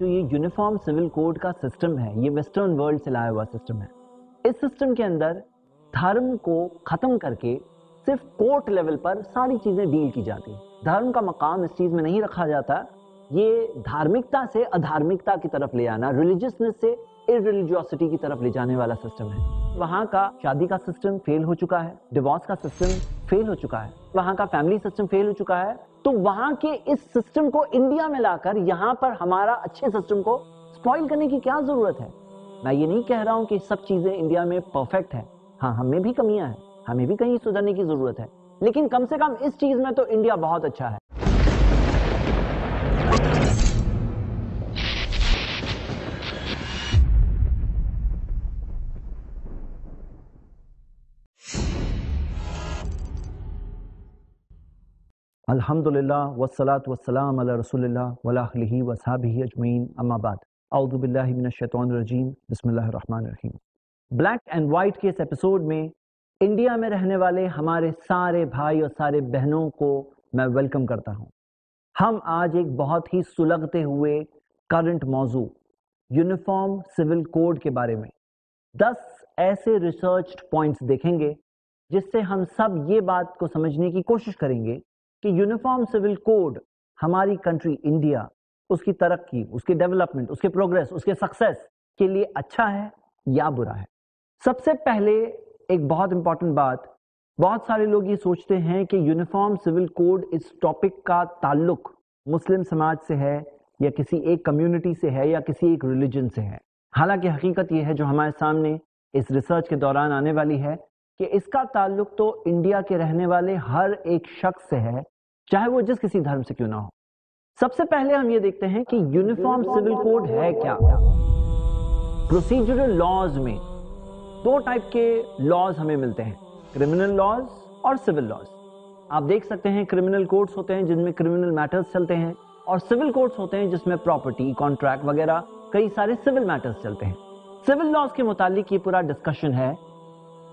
जो ये uniform civil code का सिस्टम है, ये वेस्टर्न वर्ल्ड से लाया हुआ सिस्टम है। इस सिस्टम के अंदर धर्म को खत्म करके सिर्फ कोर्ट लेवल पर सारी चीजें डील की जाती हैं। धर्म का मकाम इस चीज में नहीं रखा जाता। ये धार्मिकता से अधार्मिकता की तरफ ले आना, रिलीजियसनेस से इररिलीजियोसिटी की तरफ ले जाने वाला सिस्टम है। वहाँ का शादी का सिस्टम फेल हो चुका है, डिवोर्स का सिस्टम फेल हो चुका है, वहाँ का फैमिली सिस्टम फेल हो चुका है। तो वहाँ के इस सिस्टम को इंडिया में लाकर यहाँ पर हमारा अच्छे सिस्टम को स्पॉइल करने की क्या जरूरत है? मैं ये नहीं कह रहा हूँ कि सब चीजें इंडिया में परफेक्ट है। हाँ, हमें भी कमियां हैं, हमें भी कहीं सुधरने की जरूरत है, लेकिन कम से कम इस चीज में तो इंडिया बहुत अच्छा है। अल्हम्दुलिल्लाह वस्सलातु वस्सलाम अला रसूलिल्लाह वला आलिहि वसहबिहि अजमईन, अम्मा बाद। औज़ु बिल्लाहि मिनश शैतानिर रजीम, बिस्मिल्लाहिर रहमानिर रहीम। ब्लैक एंड व्हाइट के इस एपिसोड में इंडिया में रहने वाले हमारे सारे भाई और सारे बहनों को मैं वेलकम करता हूं। हम आज एक बहुत ही सुलगते हुए करंट मौजू यूनिफॉर्म सिविल कोड के बारे में 10 ऐसे रिसर्च्ड पॉइंट्स देखेंगे जिससे हम सब ये बात को समझने की कोशिश करेंगे कि यूनिफॉर्म सिविल कोड हमारी कंट्री इंडिया, उसकी तरक्की, उसके डेवलपमेंट, उसके प्रोग्रेस, उसके सक्सेस के लिए अच्छा है या बुरा है। सबसे पहले एक बहुत इंपॉर्टेंट बात, बहुत सारे लोग ये सोचते हैं कि यूनिफॉर्म सिविल कोड इस टॉपिक का ताल्लुक मुस्लिम समाज से है या किसी एक कम्युनिटी से है या किसी एक रिलीजन से है। हालांकि हकीकत ये है जो हमारे सामने इस रिसर्च के दौरान आने वाली है कि इसका ताल्लुक तो इंडिया के रहने वाले हर एक शख्स से है, चाहे वो जिस किसी धर्म से क्यों ना हो। सबसे पहले हम ये देखते हैं कि यूनिफॉर्म सिविल कोड है क्या। प्रोसीजरल लॉज में दो टाइप के लॉज हमें मिलते हैं, क्रिमिनल लॉज और सिविल लॉज। आप देख सकते हैं क्रिमिनल कोड्स होते हैं जिनमें क्रिमिनल मैटर्स चलते हैं, और सिविल कोड्स होते हैं जिसमें प्रॉपर्टी, कॉन्ट्रैक्ट वगैरह कई सारे सिविल मैटर्स चलते हैं। सिविल लॉज के मुतालिक ये पूरा डिस्कशन है।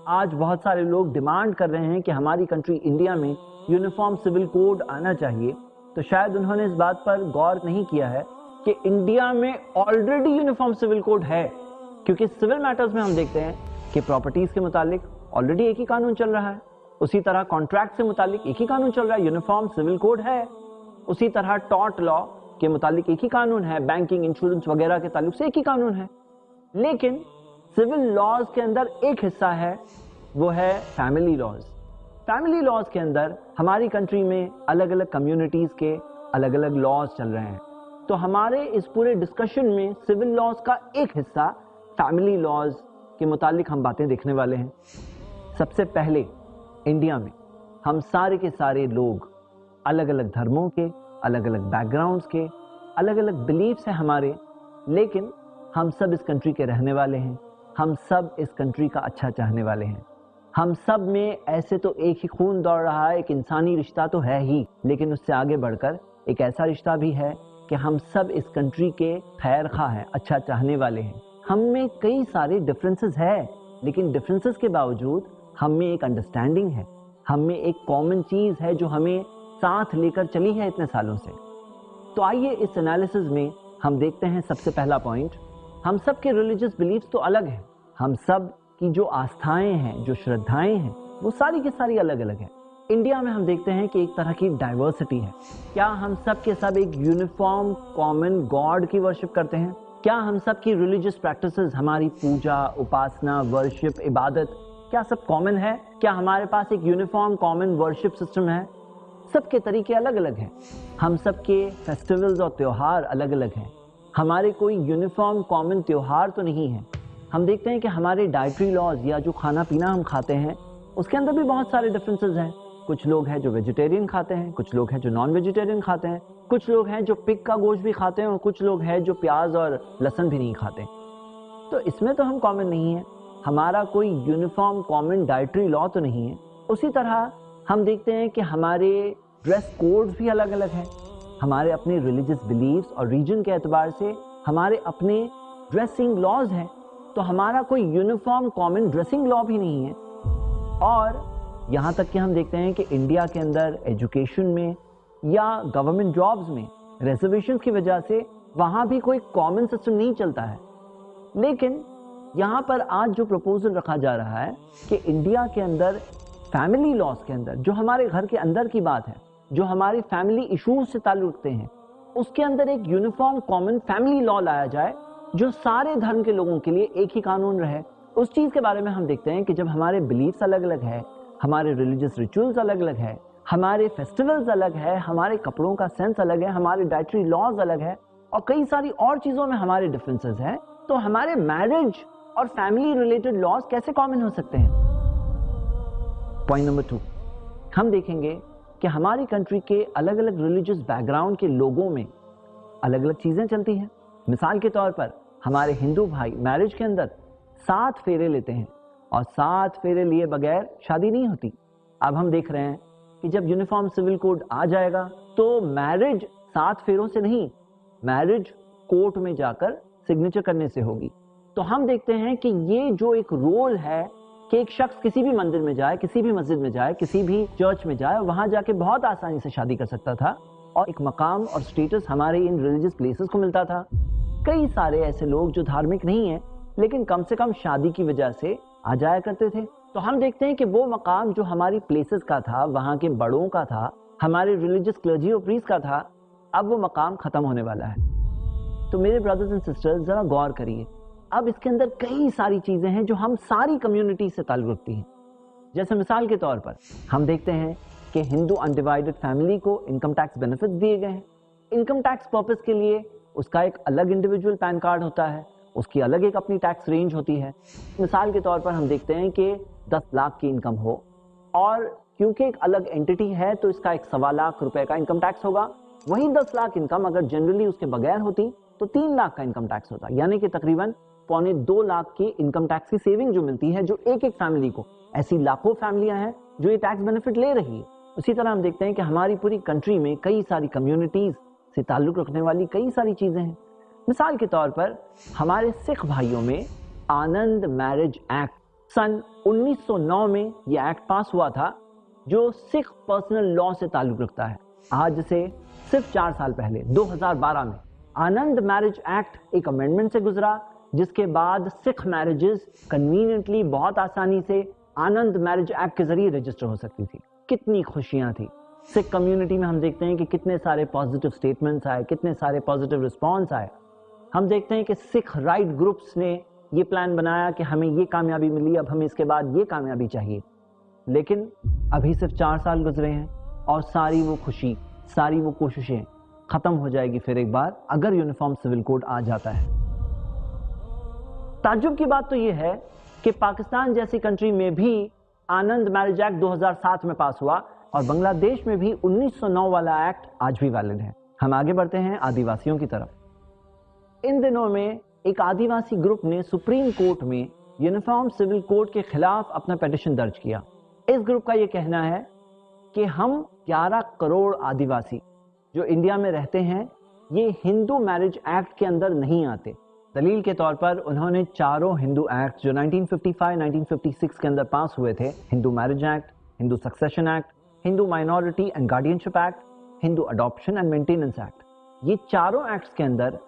आज बहुत सारे लोग डिमांड कर रहे हैं कि हमारी कंट्री इंडिया में यूनिफॉर्म सिविल कोड आना चाहिए, तो शायद उन्होंने इस बात पर गौर नहीं किया है कि इंडिया में ऑलरेडी यूनिफॉर्म सिविल कोड है। क्योंकि सिविल मैटर्स में हम देखते हैं कि प्रॉपर्टीज के मुतालिक ऑलरेडी एक ही कानून चल रहा है, उसी तरह कॉन्ट्रैक्ट से मुतालिक एक ही कानून चल रहा है, यूनिफॉर्म सिविल कोड है। उसी तरह टॉर्ट लॉ के मुतालिक एक ही कानून है, बैंकिंग, इंश्योरेंस वगैरह के ताल्लुक से एक ही कानून है। लेकिन सिविल लॉज के अंदर एक हिस्सा है, वो है फैमिली लॉज। फैमिली लॉज के अंदर हमारी कंट्री में अलग अलग कम्युनिटीज के अलग अलग लॉज चल रहे हैं। तो हमारे इस पूरे डिस्कशन में सिविल लॉज का एक हिस्सा फैमिली लॉज के मुतालिक हम बातें देखने वाले हैं। सबसे पहले इंडिया में हम सारे के सारे लोग अलग अलग धर्मों के, अलग अलग बैकग्राउंड्स के, अलग अलग बिलीफ्स हैं हमारे, लेकिन हम सब इस कंट्री के रहने वाले हैं। हम सब इस कंट्री का अच्छा चाहने वाले हैं। हम सब में ऐसे तो एक ही खून दौड़ रहा है, एक इंसानी रिश्ता तो है ही, लेकिन उससे आगे बढ़कर एक ऐसा रिश्ता भी है कि हम सब इस कंट्री के खैर खा हैं, अच्छा चाहने वाले हैं। हम में कई सारे डिफरेंसेस है, लेकिन डिफरेंसेस के बावजूद हम में एक अंडरस्टैंडिंग है, हम में एक कॉमन चीज है जो हमें साथ लेकर चली है इतने सालों से। तो आइए इस एनालिसिस में हम देखते हैं सबसे पहला पॉइंट, हम सब के रिलीजियस बिलीफ्स तो अलग हैं। हम सब की जो आस्थाएं हैं, जो श्रद्धाएं हैं, वो सारी की सारी अलग अलग हैं। इंडिया में हम देखते हैं कि एक तरह की डाइवर्सिटी है। क्या हम सब के सब एक यूनिफॉर्म कॉमन गॉड की वर्शिप करते हैं? क्या हम सब की रिलीजियस प्रैक्टिसेस, हमारी पूजा, उपासना, वर्शिप, इबादत, क्या सब कॉमन है? क्या हमारे पास एक यूनिफॉर्म कॉमन वर्शिप सिस्टम है? सबके तरीके अलग अलग हैं। हम सब के फेस्टिवल्स और त्योहार अलग अलग हैं। हमारे कोई यूनिफॉर्म कॉमन त्योहार तो नहीं है। हम देखते हैं कि हमारे डाइटरी लॉज या जो खाना पीना हम खाते हैं उसके अंदर भी बहुत सारे डिफरेंसेस हैं। कुछ लोग हैं जो वेजिटेरियन खाते हैं, कुछ लोग हैं जो नॉन वेजिटेरियन खाते हैं, कुछ लोग हैं जो पिग का गोश्त भी खाते हैं और कुछ लोग हैं जो प्याज और लहसुन भी नहीं खाते। तो इसमें तो हम कॉमन नहीं है, हमारा कोई यूनिफॉर्म कॉमन डाइटरी लॉ तो नहीं है। उसी तरह हम देखते हैं कि हमारे ड्रेस कोड्स भी अलग अलग हैं। हमारे अपने रिलीजियस बिलीव्स और रीजन के एतबार से हमारे अपने ड्रेसिंग लॉज हैं। तो हमारा कोई यूनिफॉर्म कॉमन ड्रेसिंग लॉ भी नहीं है। और यहाँ तक कि हम देखते हैं कि इंडिया के अंदर एजुकेशन में या गवर्नमेंट जॉब्स में रिजर्वेशंस की वजह से वहां भी कोई कॉमन सिस्टम नहीं चलता है। लेकिन यहाँ पर आज जो प्रपोजल रखा जा रहा है कि इंडिया के अंदर फैमिली लॉस के अंदर, जो हमारे घर के अंदर की बात है, जो हमारी फैमिली इश्यूज से ताल्लुक रखते हैं, उसके अंदर एक यूनिफॉर्म कॉमन फैमिली लॉ लाया जाए जो सारे धर्म के लोगों के लिए एक ही कानून रहे। उस चीज के बारे में हम देखते हैं कि जब हमारे बिलीफ्स अलग अलग है, हमारे रिलीजियस रिचुअल्स अलग अलग है, हमारे फेस्टिवल्स अलग है, हमारे कपड़ों का सेंस अलग है, हमारे डाइटरी लॉज अलग है और कई सारी और चीजों में हमारे डिफरेंसेस हैं, तो हमारे मैरिज और फैमिली रिलेटेड लॉज कैसे कॉमन हो सकते हैं? पॉइंट नंबर 2, हम देखेंगे कि हमारी कंट्री के अलग अलग रिलीजियस बैकग्राउंड के लोगों में अलग अलग चीजें चलती हैं। मिसाल के तौर पर हमारे हिंदू भाई मैरिज के अंदर 7 फेरे लेते हैं और 7 फेरे लिए बगैर शादी नहीं होती। अब हम देख रहे हैं कि जब यूनिफॉर्म सिविल कोड आ जाएगा तो मैरिज 7 फेरों से नहीं, मैरिज कोर्ट में जाकर सिग्नेचर करने से होगी। तो हम देखते हैं कि ये जो एक रोल है कि एक शख्स किसी भी मंदिर में जाए, किसी भी मस्जिद में जाए, किसी भी चर्च में जाए, वहां जाके बहुत आसानी से शादी कर सकता था और एक मकाम और स्टेटस हमारे इन रिलीजियस प्लेसेस को मिलता था। कई सारे ऐसे लोग जो धार्मिक नहीं है लेकिन कम से कम शादी की वजह से आ जाया करते थे। तो हम देखते हैं कि वो मकाम जो हमारी प्लेसेस का था, वहां के बड़ों का था, हमारे रिलीजियस क्लर्जी और प्रीस्ट का था, अब वो मकाम खत्म होने वाला है। तो मेरे ब्रदर्स एंड सिस्टर्स जरा गौर करिए, अब इसके अंदर कई सारी चीजें हैं जो हम सारी कम्युनिटी से ताल्लुक रखती हैं। जैसे मिसाल के तौर पर हम देखते हैं कि हिंदू अनडिवाइडेड फैमिली को इनकम टैक्स बेनिफिट्स दिए गए हैं। इनकम टैक्स पर्पस के लिए उसका एक अलग इंडिविजुअल पैन कार्ड होता है, उसकी अलग एक अपनी टैक्स रेंज होती है। मिसाल के तौर पर हम देखते हैं कि 10 लाख की इनकम हो और क्योंकि एक अलग एंटिटी है तो इसका एक 1.25 लाख रुपए का इनकम टैक्स होगा। वही 10 लाख इनकम अगर जनरली उसके बगैर होती तो 3 लाख का इनकम टैक्स होता, यानी कि तकरीबन 1.25 लाख की इनकम टैक्स की सेविंग जो मिलती है, जो एक एक फैमिली को, ऐसी लाखों फैमिलियां हैं जो ये टैक्स बेनिफिट ले रही है। उसी तरह हम देखते हैं कि हमारी पूरी कंट्री में कई सारी कम्युनिटीज से ताल्लुक रखने वाली कई सारी चीजें हैं। मिसाल के तौर पर हमारे सिख भाइयों में आनंद मैरिज एक्ट सन 1909 में यह एक्ट पास हुआ था जो सिख पर्सनल लॉ से ताल्लुक रखता है। आज से सिर्फ 4 साल पहले 2012 में आनंद मैरिज एक्ट एक अमेंडमेंट से गुजरा, जिसके बाद सिख मैरिजेस कन्वीनियंटली बहुत आसानी से आनंद मैरिज एक्ट के जरिए रजिस्टर हो सकती थी। कितनी खुशियां थी। सिख कम्युनिटी में हम देखते हैं कि कितने सारे पॉजिटिव स्टेटमेंट्स आए, कितने सारे पॉजिटिव रिस्पॉन्स आए। हम देखते हैं कि सिख राइट ग्रुप्स ने ये प्लान बनाया कि हमें ये कामयाबी मिली, अब हमें इसके बाद ये कामयाबी चाहिए। लेकिन अभी सिर्फ 4 साल गुजरे हैं और सारी वो खुशी, सारी वो कोशिशें खत्म हो जाएगी फिर एक बार अगर यूनिफॉर्म सिविल कोड आ जाता है। ताज्जुब की बात तो ये है कि पाकिस्तान जैसी कंट्री में भी आनंद मैरिज एक्ट 2007 में पास हुआ और बांग्लादेश में भी 1909 वाला एक्ट आज भी वैलिड है। हम आगे बढ़ते हैं आदिवासियों की तरफ। इन दिनों में एक आदिवासी ग्रुप ने सुप्रीम कोर्ट में यूनिफॉर्म सिविल कोड के खिलाफ अपना पिटीशन दर्ज किया। इस ग्रुप का यह कहना है कि हम 11 करोड़ आदिवासी जो इंडिया में रहते हैं ये हिंदू मैरिज एक्ट के अंदर नहीं आते। दलील के तौर पर उन्होंने चारों हिंदू एक्ट जो 1955-1956 के अंदर पास हुए थे, Hindu marriage act, Hindu succession act, Hindu minority and guardianship act, Hindu adoption and maintenance act, ये चारों एक्ट्स के अंदर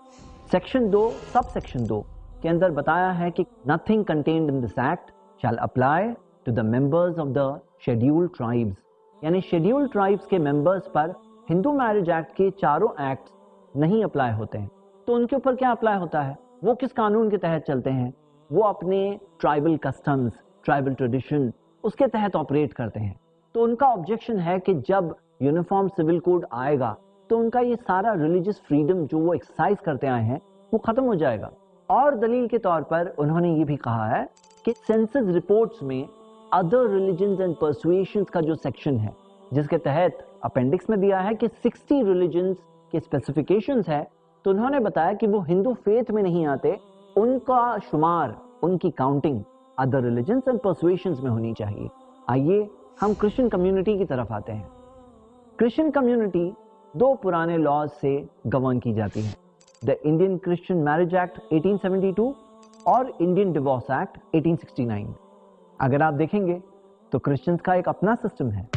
सेक्शन 2 सब सेक्शन 2 के अंदर बताया है कि nothing contained in this act shall apply to the members of the scheduled tribes, यानी शेड्यूल्ड ट्राइब्स के मेंबर्स पर हिंदू मैरिज एक्ट के चारों एक्ट्स नहीं अप्लाई होते हैं। तो उनके ऊपर क्या अप्लाई होता है, वो किस कानून के तहत चलते हैं? वो अपने ट्राइबल कस्टम्स, ट्राइबल ट्रेडिशन, उसके तहत ऑपरेट करते हैं। तो उनका ऑब्जेक्शन है कि जब यूनिफॉर्म सिविल कोड आएगा तो उनका ये सारा रिलीजियस फ्रीडम जो वो एक्सरसाइज करते आए हैं वो खत्म हो जाएगा। और दलील के तौर पर उन्होंने ये भी कहा है कि सेंसस रिपोर्ट्स में अदर रिलीजन्स एंड परसुएशंस का जो सेक्शन है, जिसके तहत अपेंडिक्स में दिया है कि 60 रिलीजन्स के स्पेसिफिकेशंस है, तो उन्होंने बताया कि वो हिंदू फेथ में नहीं आते, उनका शुमार, उनकी काउंटिंग अदर रिलीजन्स एंड परसुएशंस में होनी चाहिए। आइए हम क्रिश्चियन कम्युनिटी की तरफ आते हैं। क्रिश्चियन कम्युनिटी 2 पुराने लॉज से गवर्न की जाती है, the Indian Christian marriage act 1872 और इंडियन डिवोर्स एक्ट 1869। अगर आप देखेंगे तो क्रिश्चियंस का एक अपना सिस्टम है।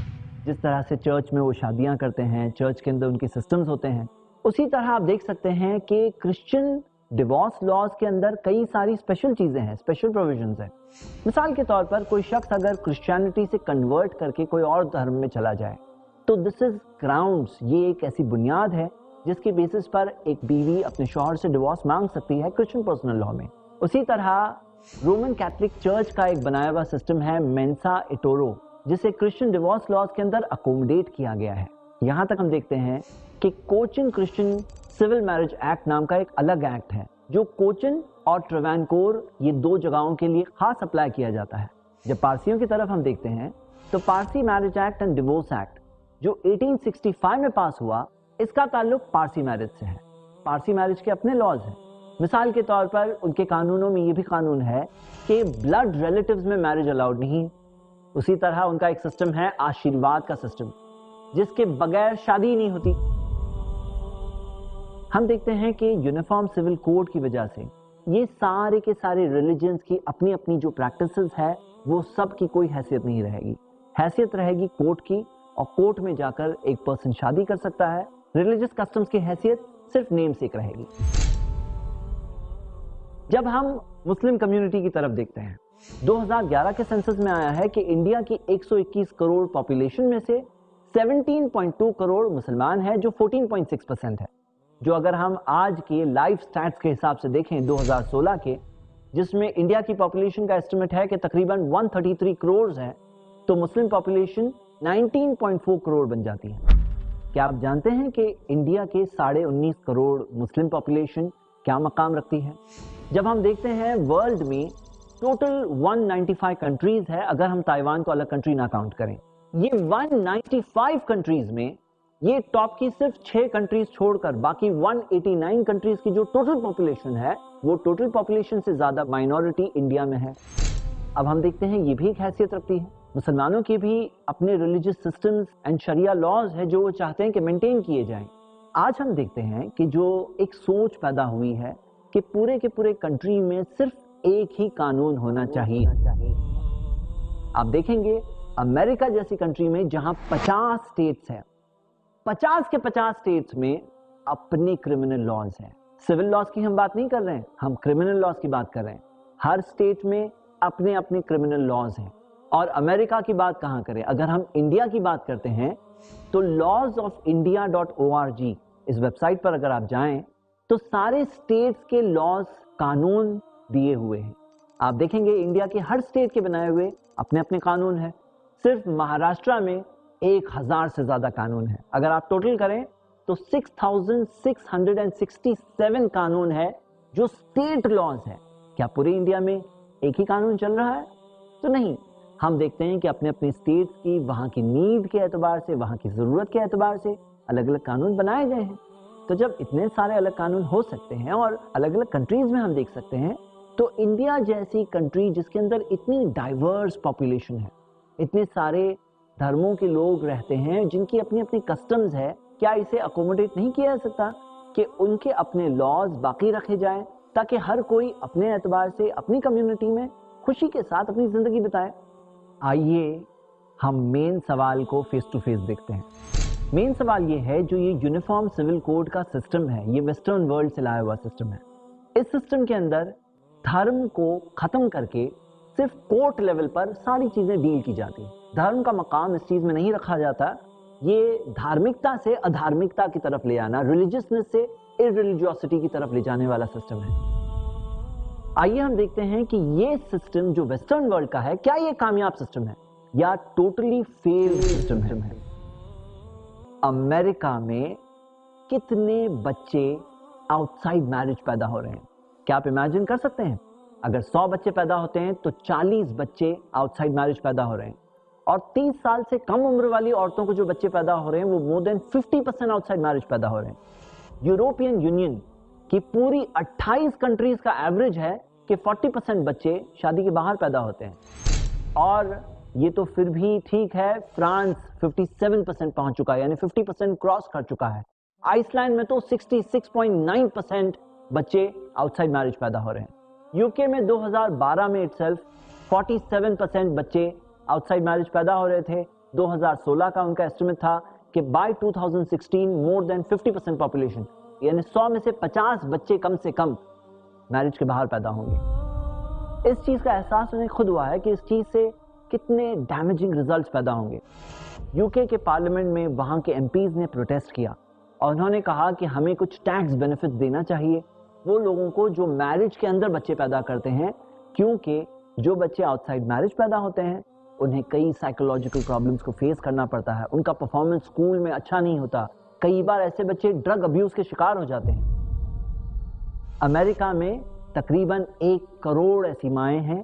जिस तरह से चर्च में वो शादियां करते हैं, चर्च के अंदर उनके सिस्टम्स होते हैं, उसी तरह आप देख सकते हैं कि क्रिश्चियन डिवोर्स लॉज के अंदर कई सारी स्पेशल चीजें हैं, स्पेशल प्रोविजंस हैं। मिसाल के तौर पर कोई शख्स अगर क्रिश्चियनिटी से कन्वर्ट करके कोई और धर्म में चला जाए तो दिस इज ग्राउंड्स, ये एक ऐसी बुनियाद है जिसके बेसिस पर एक बीवी अपने शौहर से डिवोर्स मांग सकती है क्रिश्चियन पर्सनल लॉ में। उसी तरह रोमन कैथोलिक चर्च का एक बनाया हुआ सिस्टम है मेंसा इटोरो, जिसे क्रिश्चियन डिवोर्स लॉज के अंदर अकोमोडेट किया गया है। यहां तक हम देखते हैं कि Cochin Christian civil marriage act नाम का एक अलग एक्ट है जो कोचिन और ट्रेवेनकोर ये दो जगहों के लिए खास अप्लाई किया जाता है। जब पारसियों की तरफ हम देखते हैं तो Parsi marriage act and divorce act जो 1865 में पास हुआ, इसका ताल्लुक पारसी मैरिज से है। पारसी मैरिज के अपने लॉज हैं। मिसाल के तौर पर उनके कानूनों में ये भी कानून है कि ब्लड रिलेटिव्स में मैरिज अलाउड नहीं। उसी तरह उनका एक सिस्टम है आशीर्वाद का सिस्टम, जिसके बगैर शादी नहीं होती। हम देखते हैं कि यूनिफॉर्म सिविल कोड की वजह से ये सारे के सारे रिलीजन्स की अपनी अपनी जो प्रैक्टिसेस है वो सब की कोई हैसियत नहीं रहेगी। हैसियत रहेगी कोर्ट की, और कोर्ट में जाकर एक पर्सन शादी कर सकता है। रिलीजियस कस्टम्स की हैसियत सिर्फ नेम से रहेगी। जब हम मुस्लिम कम्युनिटी की तरफ देखते हैं, 2011 के सेंसस में आया है कि इंडिया की 121 करोड़ पॉपुलेशन में से 17.2 करोड़ मुसलमान हैं, जो 14.6% है। जो अगर हम आज के लाइफ स्टैट्स के हिसाब से देखें 2016 के, जिसमें इंडिया की पॉपुलेशन का एस्टिमेट है कि तकरीबन 133 करोड़ है, तो मुस्लिम पॉपुलेशन 19.4 करोड़ बन जाती है। क्या आप जानते हैं कि इंडिया के 19.5 करोड़ मुस्लिम पॉपुलेशन क्या मकाम रखती है? जब हम देखते हैं वर्ल्ड में टोटल 195 कंट्रीज है, अगर हम ताइवान को अलग कंट्री ना काउंट करें। ये 195 कंट्रीज में ये टॉप की सिर्फ 6 कंट्रीज छोड़कर बाकी 189 कंट्रीज की जो टोटल पॉपुलेशन है वो टोटल पॉपुलेशन से ज्यादा माइनॉरिटी इंडिया में है। अब हम देखते हैं ये भी एक हैसियत रखती है। मुसलमानों के भी अपने रिलीजियस सिस्टम्स एंड शरिया लॉज है जो वो चाहते हैं कि मेंटेन किए जाएं। आज हम देखते हैं कि जो एक सोच पैदा हुई है कि पूरे के पूरे कंट्री में सिर्फ एक ही कानून होना चाहिए। आप देखेंगे अमेरिका जैसी कंट्री में जहां 50 स्टेट्स हैं, 50 के 50 स्टेट्स में अपने क्रिमिनल लॉज हैं। सिविल लॉज की हम बात नहीं कर रहे हैं, हम क्रिमिनल लॉज की बात कर रहे हैं। हर स्टेट में अपने अपने क्रिमिनल लॉज हैं। और अमेरिका की बात कहां करें, अगर हम इंडिया की बात करते हैं तो lawsofindia.org इस वेबसाइट पर अगर आप जाएं तो सारे स्टेट्स के लॉज कानून दिए हुए हैं। आप देखेंगे इंडिया के हर स्टेट के बनाए हुए अपने अपने कानून हैं। सिर्फ महाराष्ट्र में 1000 से ज्यादा कानून है। अगर आप टोटल करें तो 6667 कानून है जो स्टेट लॉज है। क्या पूरे इंडिया में एक ही कानून चल रहा है? तो नहीं। हम देखते हैं कि अपने अपने स्टेट्स की वहां की नीड के एतबार से, वहां की जरूरत के एतबार से अलग अलग कानून बनाए गए हैं। तो जब इतने सारे अलग कानून हो सकते हैं और अलग अलग कंट्रीज में हम देख सकते हैं, तो इंडिया जैसी कंट्री जिसके अंदर इतनी डाइवर्स पॉपुलेशन है, इतने सारे धर्मों के लोग रहते हैं जिनकी अपनी अपनी कस्टम्स है, क्या इसे अकोमोडेट नहीं किया जा सकता कि उनके अपने लॉज बाकी रखे जाएं ताकि हर कोई अपने एतबार से अपनी कम्युनिटी में खुशी के साथ अपनी जिंदगी बिताए? आइए हम मेन सवाल को फेस टू फेस देखते हैं। मेन सवाल ये है, जो ये यूनिफॉर्म सिविल कोड का सिस्टम है, ये वेस्टर्न वर्ल्ड से लाया हुआ सिस्टम है। इस सिस्टम के अंदर धर्म को खत्म करके सिर्फ कोर्ट लेवल पर सारी चीजें डील की जाती है। धर्म का मकाम इस चीज में नहीं रखा जाता। ये धार्मिकता से अधार्मिकता की तरफ ले आना, रिलीजियसनेस से इररिलीजियोसिटी की तरफ ले जाने वाला सिस्टम है। आइए हम देखते हैं कि ये सिस्टम जो वेस्टर्न वर्ल्ड का है, क्या ये कामयाब सिस्टम है या टोटली फेल सिस्टम है। अमेरिका में कितने बच्चे आउटसाइड मैरिज पैदा हो रहे हैं? क्या आप इमेजिन कर सकते हैं? अगर 100 बच्चे पैदा होते हैं तो 40 बच्चे आउटसाइड मैरिज पैदा हो रहे हैं। और 30 साल से कम उम्र वाली औरतों को जो बच्चे पैदा हो रहे हैं वो मोर देन 50% आउटसाइड मैरिज पैदा हो रहे हैं। यूरोपियन यूनियन की पूरी 28 कंट्रीज का एवरेज है कि 40% बच्चे शादी के बाहर पैदा होते हैं। और ये तो फिर भी ठीक है, फ्रांस 57% पहुंच चुका है, यानी 50% क्रॉस कर चुका है। आइसलैंड में तो 66.9% बच्चे आउटसाइड मैरिज पैदा हो रहे हैं। यूके में 2012 में इटसेल्फ 47% बच्चे आउटसाइड मैरिज पैदा हो रहे थे। 2016 का उनका एस्टिमेट था कि बाय 2016 मोर देन 50% पॉपुलेशन, यानी 100 में से 50 बच्चे कम से कम मैरिज के बाहर पैदा होंगे। इस चीज का एहसास उन्हें खुद हुआ है कि इस चीज से कितने डैमेजिंग रिजल्ट्स पैदा होंगे। यूके के पार्लियामेंट में वहां के एमपीज ने प्रोटेस्ट किया और उन्होंने कहा कि हमें कुछ टैक्स बेनिफिट देना चाहिए वो लोगों को जो मैरिज के अंदर बच्चे पैदा करते हैं, क्योंकि जो बच्चे आउटसाइड मैरिज पैदा होते हैं उन्हें कई साइकोलॉजिकल प्रॉब्लम्स को फेस करना पड़ता है, उनका परफॉर्मेंस स्कूल में अच्छा नहीं होता, कई बार ऐसे बच्चे ड्रग अब्यूज के शिकार हो जाते हैं। अमेरिका में तकरीबन 1 करोड़ ऐसी माएँ हैं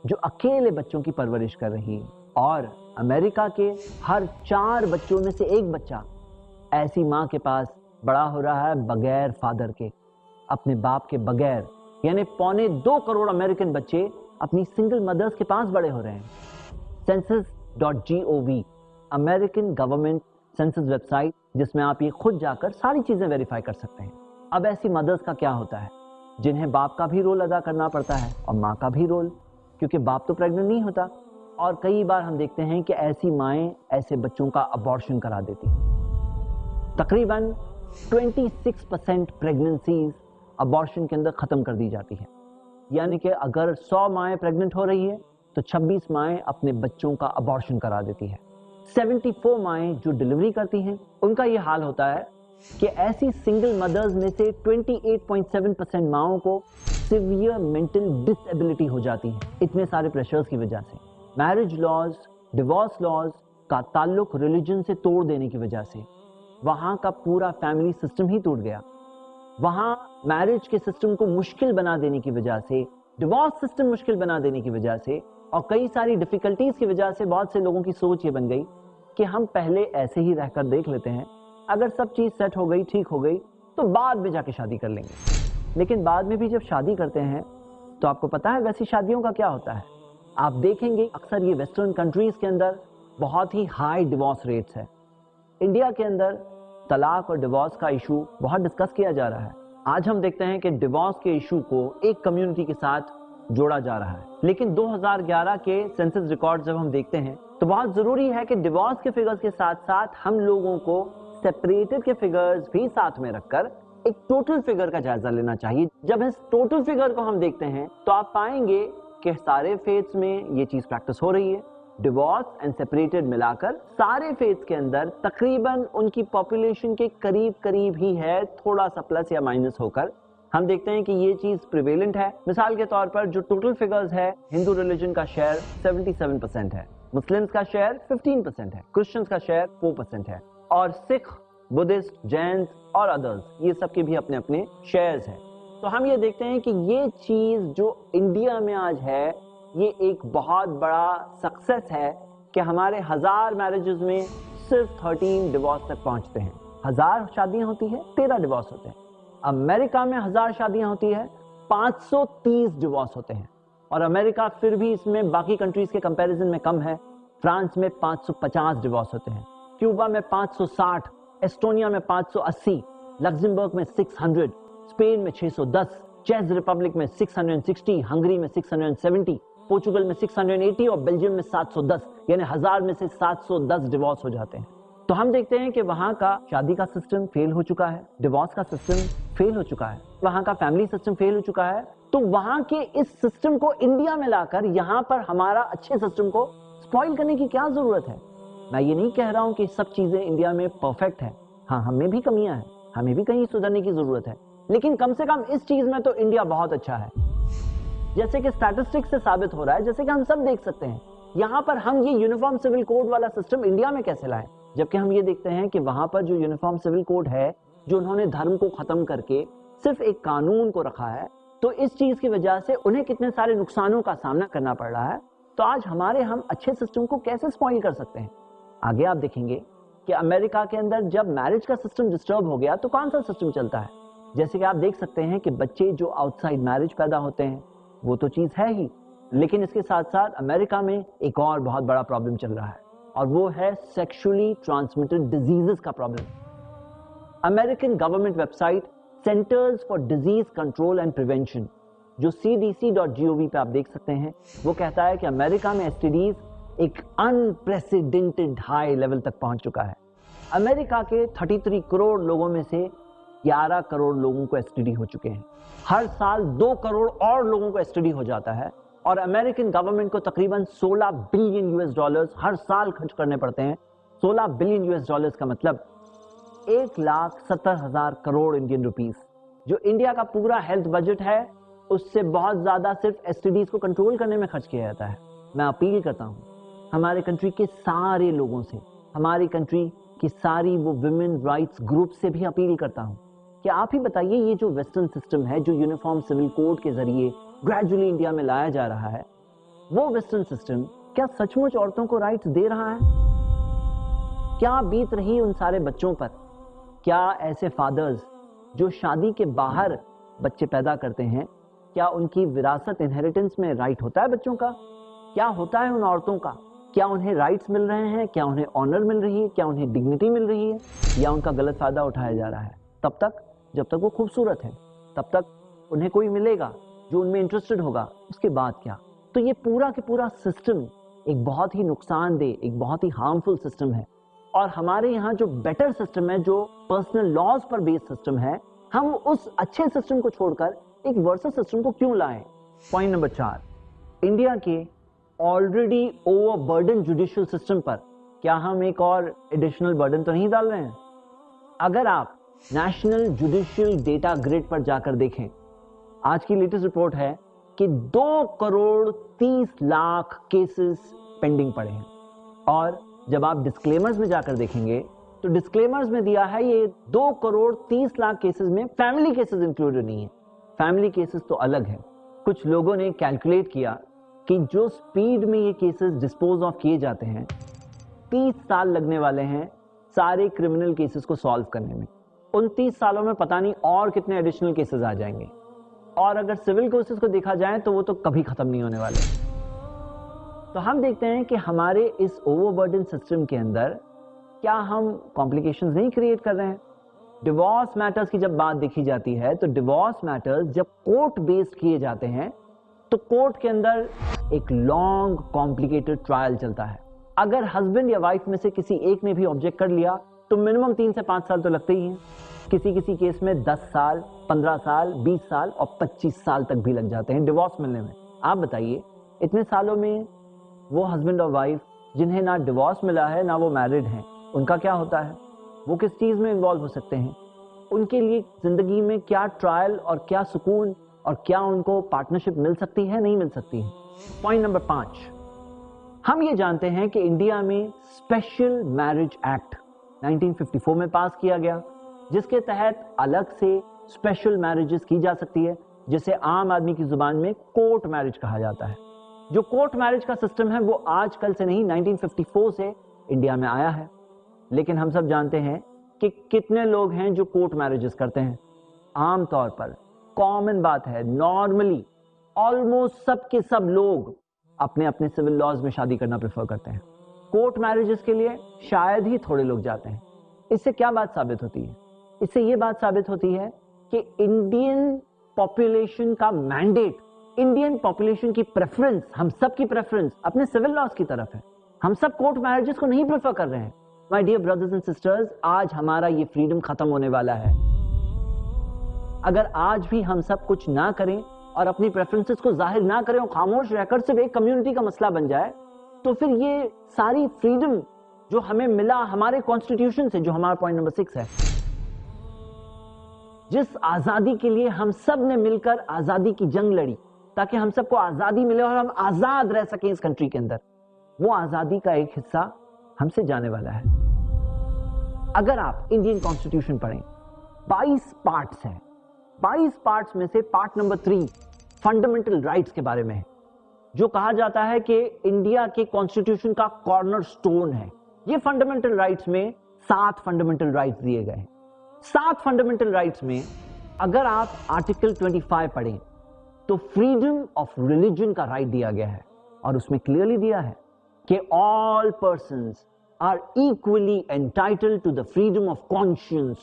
जो अकेले बच्चों की परवरिश कर रही हैं, और अमेरिका के हर 4 बच्चों में से 1 बच्चा ऐसी माँ के पास बड़ा हो रहा है बगैर फादर के, अपने बाप के बगैर। यानी 1.25 करोड़ अमेरिकन बच्चे अपनी सिंगल मदर्स के पास बड़े हो रहे हैं। census.gov American government census website, जिसमें आप ये खुद जाकर सारी चीजें वेरीफाई कर सकते हैं। अब ऐसी मदर्स का क्या होता है जिन्हें बाप का भी रोल अदा करना पड़ता है और माँ का भी रोल, क्योंकि बाप तो प्रेग्नेंट नहीं होता, और कई बार हम देखते हैं कि ऐसी माएँ ऐसे बच्चों का अबॉर्शन करा देती हैं। तकरीबन 26% प्रेगनेंसीज अबॉर्शन के अंदर खत्म कर दी जाती है। यानी कि अगर 100 माएँ प्रेग्नेंट हो रही है तो 26 माएँ अपने बच्चों का अबॉर्शन करा देती है। 74 माएँ जो डिलीवरी करती हैं उनका ये हाल होता है कि ऐसी सिंगल मदर्स में से 28.7% माओं को सिवियर मेंटल डिसेबिलिटी हो जाती है, इतने सारे प्रेशर्स की वजह से। मैरिज लॉज, डिवोर्स लॉज का ताल्लुक रिलीजन से तोड़ देने की वजह से वहाँ का पूरा फैमिली सिस्टम ही टूट गया। वहाँ मैरिज के सिस्टम को मुश्किल बना देने की वजह से, डिवोर्स सिस्टम मुश्किल बना देने की वजह से और कई सारी डिफिकल्टीज की वजह से बहुत से लोगों की सोच ये बन गई कि हम पहले ऐसे ही रहकर देख लेते हैं, अगर सब चीज सेट हो गई, ठीक हो गई, तो बाद में जाके शादी कर लेंगे। लेकिन बाद में भी जब शादी करते हैं तो आपको पता है वैसी शादियों का क्या होता है। आप देखेंगे अक्सर ये वेस्टर्न कंट्रीज के अंदर बहुत ही हाई डिवोर्स रेट्स है। इंडिया के अंदर तलाक और डिवोर्स का इशू बहुत डिस्कस किया जा रहा है। आज हम देखते हैं कि डिवोर्स के इशू को एक कम्युनिटी के साथ जोड़ा जा रहा है, लेकिन 2011 के सेंसस रिकॉर्ड जब हम देखते हैं तो बहुत जरूरी है कि डिवोर्स के फिगर्स के साथ साथ हम लोगों को सेपरेटेड के फिगर्स भी साथ में रखकर एक टोटल फिगर का जायजा लेना चाहिए। जब इस टोटल फिगर को हम देखते हैं तो आप पाएंगे कि सारे फेथ्स में ये चीज प्रैक्टिस हो रही है। डिवोर्स एंड सेपरेटेड मिलाकर सारे फेथ्स के अंदर तकरीबन उनकी पॉपुलेशन के करीब करीब ही है, थोड़ा सा प्लस या माइनस होकर हम देखते हैं कि ये चीज प्रिवेलेंट है। मिसाल के तौर पर जो टोटल फिगर्स है, हिंदू रिलीजन का शेयर 77% है, मुस्लिम्स का शेयर 15% है, क्रिश्चियंस का शेयर 4% है, और सिख, बुद्धिस्ट, जैन और अदर्स ये सब के भी अपने अपने शेयर्स हैं। तो हम ये देखते हैं कि ये चीज जो इंडिया में आज है ये एक बहुत बड़ा सक्सेस है कि हमारे 1000 मैरिजेस में सिर्फ 13 डिवोर्स तक पहुंचते हैं। 1000 शादियां होती है, 13 डिवोर्स होते हैं। अमेरिका में 1000 शादियां होती है, 530 डिवोर्स होते हैं, और अमेरिका फिर भी इसमें बाकी कंट्रीज के कंपैरिजन में कम है। फ्रांस में 550 डिवोर्स होते हैं, क्यूबा में 560, एस्टोनिया में 580, लग्जमबर्ग में 600, स्पेन में 610, चेक रिपब्लिक में 660, हंगरी में 670, पोर्चुगल में 680 और बेल्जियम में 710, यानी 1000 में से 710 डिवोर्स हो जाते हैं। तो हम देखते हैं कि वहां का शादी का सिस्टम फेल हो चुका है, डिवोर्स का सिस्टम फेल हो चुका है, वहां का फैमिली सिस्टम फेल हो चुका है। तो वहां के इस सिस्टम को इंडिया में लाकर यहां पर हमारा अच्छे सिस्टम को स्पॉइल करने की क्या जरूरत है। मैं ये नहीं कह रहा हूं कि सब चीजें इंडिया में परफेक्ट है, हाँ हमें भी कमियां हैं, हमें भी कहीं सुधरने की जरूरत है, लेकिन कम से कम इस चीज में तो इंडिया बहुत अच्छा है। जैसे कि स्टैटिस्टिक्स से साबित हो रहा है, जैसे कि हम सब देख सकते हैं, यहाँ पर हम ये यूनिफॉर्म सिविल कोड वाला सिस्टम इंडिया में कैसे लाए, जबकि हम ये देखते हैं कि वहां पर जो यूनिफॉर्म सिविल कोड है, जो उन्होंने धर्म को खत्म करके सिर्फ एक कानून को रखा है, तो इस चीज की वजह से उन्हें कितने सारे नुकसानों का सामना करना पड़ रहा है। तो आज हमारे हम अच्छे सिस्टम को कैसे स्पॉइल कर सकते हैं। आगे आप देखेंगे कि अमेरिका के अंदर जब मैरिज का सिस्टम डिस्टर्ब हो गया तो कौन सा सिस्टम चलता है। जैसे कि आप देख सकते हैं कि बच्चे जो आउटसाइड मैरिज पैदा होते हैं वो तो चीज है ही, लेकिन इसके साथ साथ अमेरिका में एक और बहुत बड़ा प्रॉब्लम चल रहा है, और वो है सेक्सुअली ट्रांसमिटेड डिजीजेस का problem. American government website centres for disease control and prevention, जो cdc.gov पे आप देख सकते हैं, वो कहता है कि अमेरिका में एसटीडीज एक अनप्रेसिडेंटेड हाई लेवल तक पहुंच चुका है। अमेरिका के 33 करोड़ लोगों में से 11 करोड़ लोगों को एसटीडी हो चुके हैं। हर साल 2 करोड़ और लोगों को एसटीडी हो जाता है और अमेरिकन गवर्नमेंट को तकरीबन 16 बिलियन यूएस डॉलर्स हर साल खर्च करने पड़ते हैं। 16 बिलियन यूएस डॉलर्स का मतलब 1,70,000 करोड़ इंडियन रुपीस। जो इंडिया का पूरा हेल्थ बजट है उससे बहुत ज्यादा सिर्फ एसटीडीज को कंट्रोल करने में खर्च किया जाता है। मैं अपील करता हूं हमारे कंट्री के सारे लोगों से, हमारी कंट्री की सारी वो विमेन राइट्स ग्रुप से भी अपील करता हूं कि आप ही बताइए, ये जो वेस्टर्न सिस्टम है जो यूनिफॉर्म सिविल कोड के जरिए ग्रेजुअली इंडिया में लाया जा रहा है, वो वेस्टर्न सिस्टम क्या सचमुच औरतों को राइट्स दे रहा है? क्या बीत रही उन सारे बच्चों पर? क्या ऐसे फादर्स जो शादी के बाहर बच्चे पैदा करते हैं, क्या उनकी विरासत इनहेरिटेंस में राइट होता है बच्चों का? क्या होता है उन औरतों का? क्या उन्हें राइट्स मिल रहे हैं? क्या उन्हें ऑनर मिल रही है? क्या उन्हें डिग्निटी मिल रही है? या उनका गलत फायदा उठाया जा रहा है? तब तक जब तक वो खूबसूरत है, तब तक उन्हें कोई मिलेगा जो उनमें इंटरेस्टेड होगा, उसके बाद क्या? तो ये पूरा के पूरा सिस्टम एक बहुत ही नुकसानदेह, एक बहुत ही हार्मफुल सिस्टम है। और हमारे यहाँ जो बेटर सिस्टम है, जो पर्सनल लॉज पर बेस्ड सिस्टम है, हम उस अच्छे सिस्टम को छोड़कर एक वर्सेस सिस्टम को क्यों लाएं? पॉइंट नंबर 4, इंडिया के ऑलरेडी ओवरबर्डन जुडिशियल सिस्टम पर क्या हम एक और एडिशनल बर्डन तो नहीं डाल रहे हैं? अगर आप नेशनल जुडिशियल डेटा ग्रिड पर जाकर देखें, आज की लेटेस्ट रिपोर्ट है कि 2 करोड़ 30 लाख केसेस पेंडिंग पड़े हैं। और जब आप डिस्क्लेमर्स में जाकर देखेंगे तो डिस्क्लेमर्स में दिया है ये 2 करोड़ 30 लाख केसेस में फैमिली केसेस इंक्लूडेड नहीं है। फैमिली केसेस तो अलग है। कुछ लोगों ने कैलकुलेट किया कि जो स्पीड में ये केसेस डिस्पोज ऑफ किए जाते हैं, 30 साल लगने वाले हैं सारे क्रिमिनल केसेस को सॉल्व करने में। उन 30 सालों में पता नहीं और कितने एडिशनल केसेस आ जाएंगे। और अगर सिविल केसेस को देखा जाए तो वो तो कभी खत्म नहीं होने वाले। तो हम देखते हैं कि हमारे इस ओवरबर्डन सिस्टम के अंदर क्या हम कॉम्प्लिकेशंस नहीं क्रिएट कर रहे हैं? डिवोर्स मैटर्स की जब बात देखी जाती है तो डिवोर्स मैटर्स जब कोर्ट बेस्ड किए जाते हैं तो कोर्ट के अंदर एक लॉन्ग कॉम्प्लिकेटेड ट्रायल चलता है। अगर हस्बैंड या वाइफ में से किसी एक ने भी ऑब्जेक्ट कर लिया तो मिनिमम 3 से 5 साल तो लगते ही हैं। किसी किसी केस में 10 साल, 15 साल, 20 साल और 25 साल तक भी लग जाते हैं डिवोर्स मिलने में। आप बताइए, इतने सालों में वो हस्बैंड और वाइफ जिन्हें ना डिवोर्स मिला है ना वो मैरिड हैं, उनका क्या होता है? वो किस चीज में इन्वॉल्व हो सकते हैं? उनके लिए जिंदगी में क्या ट्रायल और क्या सुकून और क्या उनको पार्टनरशिप मिल सकती है, नहीं मिल सकती है? पॉइंट नंबर 5, हम ये जानते हैं कि इंडिया में स्पेशल मैरिज एक्ट 1954 में पास किया गया, जिसके तहत अलग से स्पेशल मैरिजेस की जा सकती है, जिसे आम आदमी की जुबान में कोर्ट मैरिज कहा जाता है। जो कोर्ट मैरिज का सिस्टम है वो आज कल से नहीं, 1954 से इंडिया में आया है। लेकिन हम सब जानते हैं कि कितने लोग हैं जो कोर्ट मैरिजेस करते हैं। आमतौर पर कॉमन बात है, नॉर्मली ऑलमोस्ट सब के सब लोग अपने अपने सिविल लॉज में शादी करना प्रेफर करते हैं। कोर्ट मैरिजेस के लिए शायद ही थोड़े लोग जाते हैं। इससे क्या बात साबित होती है? इससे यह बात साबित होती है कि इंडियन पॉपुलेशन का मैंडेट, इंडियन पॉपुलेशन की प्रेफरेंस, हम सब की प्रेफरेंस अपने सिविल लॉज की तरफ है। हम सब कोर्ट मैरिजेस को नहीं प्रेफर कर रहे हैं। My dear brothers and sisters, आज हमारा ये फ्रीडम खत्म होने वाला है। अगर आज भी हम सब कुछ ना करें और अपनी प्रेफरेंसेस को जाहिर ना करें और खामोश रहकर सिर्फ एक कम्युनिटी का मसला बन जाए, तो फिर ये सारी फ्रीडम जो हमें मिला हमारे कॉन्स्टिट्यूशन से, जो हमारा पॉइंट नंबर 6 है, जिस आजादी के लिए हम सब ने मिलकर आजादी की जंग लड़ी ताकि हम सबको आजादी मिले और हम आजाद रह सकें इस कंट्री के अंदर, वो आजादी का एक हिस्सा हमसे जाने वाला है। अगर आप इंडियन कॉन्स्टिट्यूशन पढ़ें, 22 पार्ट्स हैं। 22 पार्ट्स में से पार्ट नंबर 3 फंडामेंटल राइट्स के बारे में है, जो कहा जाता है कि इंडिया के कॉन्स्टिट्यूशन का कॉर्नर स्टोन है। ये फंडामेंटल राइट्स में 7 फंडामेंटल राइट्स दिए गए हैं। 7 फंडामेंटल राइट्स में अगर आप आर्टिकल 25 पढ़ें तो फ्रीडम ऑफ रिलीजन का राइट दिया गया है और उसमें क्लियरली दिया है कि all persons are equally entitled to the freedom of conscience.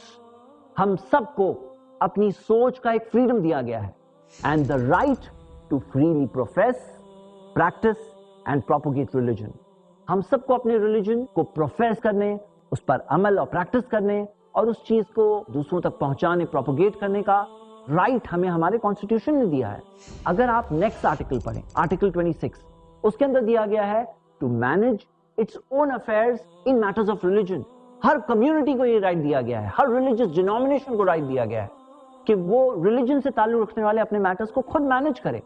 हम सबको अपनी सोच का एक फ्रीडम दिया गया है and the right to freely profess, practice and propagate religion. हम सबको अपने रिलीजन को प्रोफेस करने उस पर अमल और प्रैक्टिस करने और उस चीज को दूसरों तक पहुंचाने, प्रोपोगेट करने का राइट हमें हमारे कॉन्स्टिट्यूशन ने दिया है। अगर आप नेक्स्ट आर्टिकल पढ़ें, आर्टिकल 26, उसके अंदर दिया गया है to manage its own affairs in matters of religion. हर कम्युनिटी को ये राइट दिया गया है, हर रिलीजियस डिनोमिनेशन को राइट दिया गया है कि वो रिलीजन से ताल्लुक रखने वाले अपने मैटर्स को खुद मैनेज करें।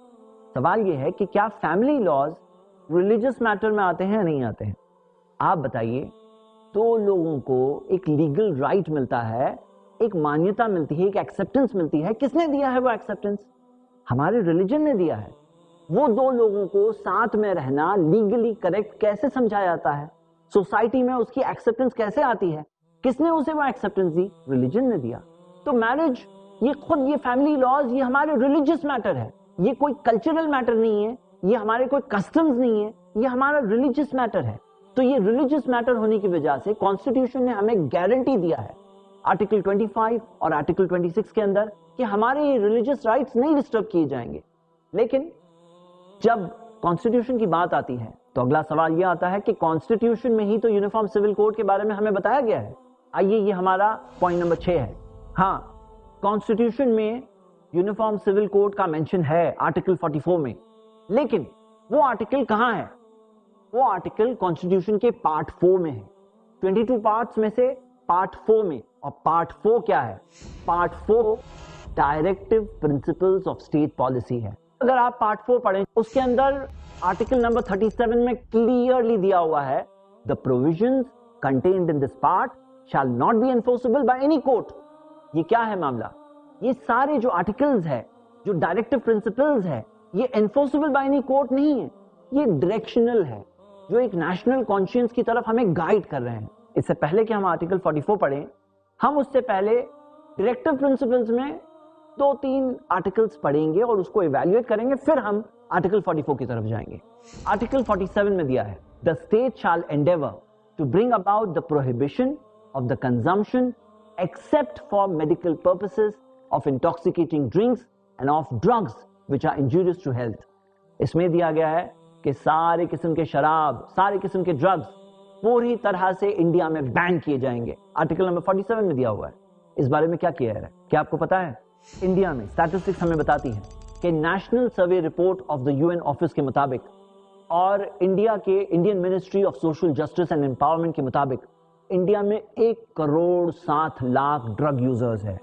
सवाल ये है कि क्या फैमिली लॉज रिलीजियस मैटर में आते हैं या नहीं आते हैं? आप बताइए। तो लोगों को एक लीगल राइट मिलता है, एक मान्यता मिलती है, एक एक्सेप्टेंस मिलती है। किसने दिया है वो एक्सेप्टेंस? हमारे रिलीजन ने दिया है। वो दो लोगों को साथ में रहना लीगली करेक्ट कैसे समझा जाता है, सोसाइटी में उसकी एक्सेप्टेंस कैसे आती है, किसने उसे वो एक्सेप्टेंस दी? रिलीजन ने दिया। तो मैरिज, ये खुद, ये फैमिली लॉज, ये हमारे रिलीजियस मैटर है, ये कोई कल्चरल मैटर नहीं है, ये हमारे कोई कस्टम्स नहीं है, ये हमारा रिलीजियस मैटर है। तो ये रिलीजियस मैटर होने की वजह से कॉन्स्टिट्यूशन ने हमें गारंटी दिया है आर्टिकल 25 और आर्टिकल 26 के अंदर कि हमारे ये रिलीजियस राइट्स नहीं डिस्टर्ब किए जाएंगे। लेकिन जब कॉन्स्टिट्यूशन की बात आती है तो अगला सवाल यह आता है कि कॉन्स्टिट्यूशन में ही तो यूनिफॉर्म सिविल कोड के बारे में हमें बताया गया है। आइए, ये हमारा पॉइंट नंबर 6 है। हाँ, कॉन्स्टिट्यूशन में यूनिफॉर्म सिविल कोड का मेंशन है आर्टिकल 44 में, लेकिन वो आर्टिकल कहां है? वो आर्टिकल कॉन्स्टिट्यूशन के पार्ट 4 में है। 22 पार्ट्स में से पार्ट 4 में, और पार्ट 4 क्या है? Part 4 directive principles of state policy है। अगर आप पार्ट 4 पढ़ें, उसके अंदर आर्टिकल नंबर 37 में क्लियरली दिया हुआ है, the provisions contained in this part shall not be enforceable by any court. ये क्या है मामला? ये सारे जो आर्टिकल्स है, जो डायरेक्टिव प्रिंसिपल्स है, ये एनफोर्सेबल बाय एनी कोर्ट नहीं है, ये डायरेक्शनल है, जो एक नेशनल कॉन्शियंस की तरफ हमें गाइड कर रहे हैं। इससे पहले कि हम आर्टिकल 44 पढ़ें, हम उससे पहले डायरेक्टिव प्रिंसिपल्स में 2-3 आर्टिकल्स पढ़ेंगे और उसको इवैल्यूएट करेंगे, फिर हम आर्टिकल 44 की तरफ जाएंगे। आर्टिकल 47 में दिया है, the state shall endeavour to bring about the prohibition of the consumption except for medical purposes of intoxicating drinks and of drugs which are injurious to health. इसमें दिया गया है कि सारे किस्म के शराब, सारे किस्म के ड्रग्स पूरी तरह से इंडिया में बैन किए जाएंगे। आर्टिकल नंबर 47 में दिया हुआ है। इस बारे में क्या किया है? क्या आपको पता है? इंडिया में स्टैटिस्टिक्स हमें बताती है कि national survey report of the UN office के मुताबिक और इंडिया के Indian ministry of social justice and empowerment के मुताबिक इंडिया में 1,07,00,000 ड्रग यूजर्स है।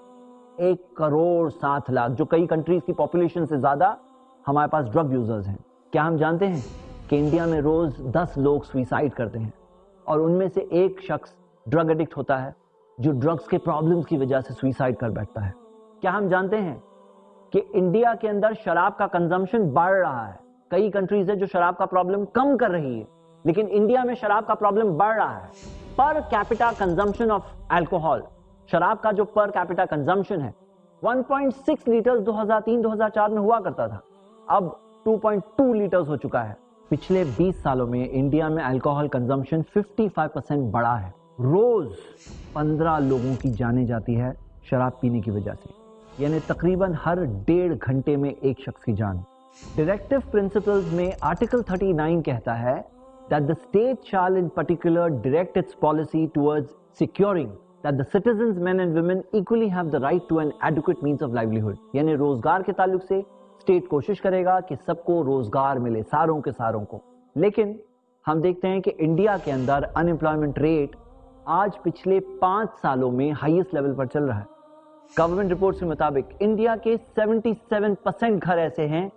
1,07,00,000, जो कई कंट्रीज की पॉपुलेशन से ज्यादा हमारे पास ड्रग यूजर्स हैं। क्या हम जानते हैं कि इंडिया में रोज 10 लोग सुसाइड करते हैं और उनमें से एक शख्स ड्रग एडिक्ट होता है जो ड्रग्स के प्रॉब्लम्स की वजह से सुसाइड कर बैठता है। क्या हम जानते हैं कि इंडिया के अंदर शराब का कंजम्पशन बढ़ रहा है? कई कंट्रीज है जो शराब का प्रॉब्लम कम कर रही है, लेकिन इंडिया में शराब का प्रॉब्लम बढ़ रहा है। Per capita consumption of alcohol, शराब का जो पर कैपिटा कंजम्पशन है 1.6 लीटर्स 2003-2004 में हुआ करता था, अब 2.2 लीटर्स हो चुका है। पिछले 20 सालों में इंडिया में अल्कोहल कंजम्पशन 55% बढ़ा है। रोज 15 लोगों की जाने जाती है शराब पीने की वजह से, यानी तकरीबन हर 1.5 घंटे में एक शख्स की जान। डायरेक्टिव प्रिंसिपल्स में आर्टिकल 39 कहता है that the state shall in particular direct its policy towards securing that the citizens men and women equally have the right to an adequate means of livelihood। यानी रोजगार के ताल्लुक से स्टेट कोशिश करेगा कि सबको रोजगार मिले, सारों के सारों को। लेकिन हम देखते हैं कि इंडिया के अंदर अनएम्प्लॉयमेंट रेट आज पिछले 5 सालों में हाईएस्ट लेवल पर चल रहा है। गवर्नमेंट रिपोर्ट्स के मुताबिक इंडिया के 77% घर ऐसे हैं